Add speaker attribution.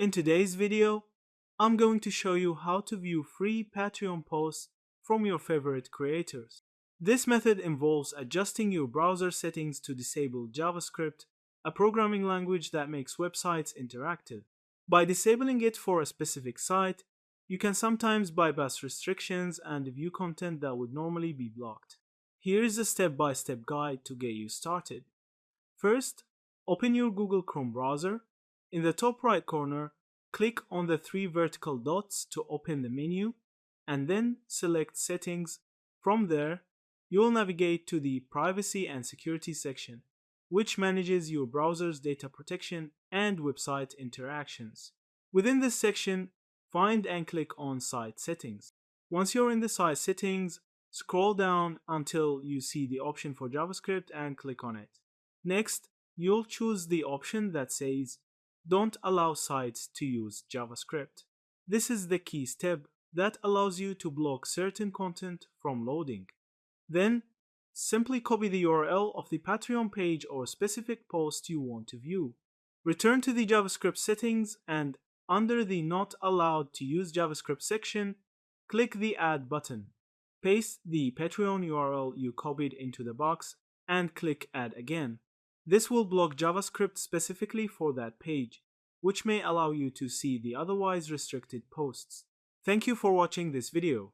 Speaker 1: In today's video, I'm going to show you how to view free Patreon posts from your favorite creators. This method involves adjusting your browser settings to disable JavaScript, a programming language that makes websites interactive. By disabling it for a specific site, you can sometimes bypass restrictions and view content that would normally be blocked. Here is a step-by-step guide to get you started. First, open your Google Chrome browser. In the top right corner, click on the three vertical dots to open the menu, and then select Settings. From there, you'll navigate to the Privacy and Security section, which manages your browser's data protection and website interactions. Within this section, find and click on Site Settings. Once you're in the Site Settings, scroll down until you see the option for JavaScript and click on it. Next, you'll choose the option that says Don't allow sites to use JavaScript. This is the key step that allows you to block certain content from loading. Then, simply copy the URL of the Patreon page or specific post you want to view. Return to the JavaScript settings and under the Not Allowed to Use JavaScript section, click the Add button. Paste the Patreon URL you copied into the box and click Add again. This will block JavaScript specifically for that page, which may allow you to see the otherwise restricted posts. Thank you for watching this video.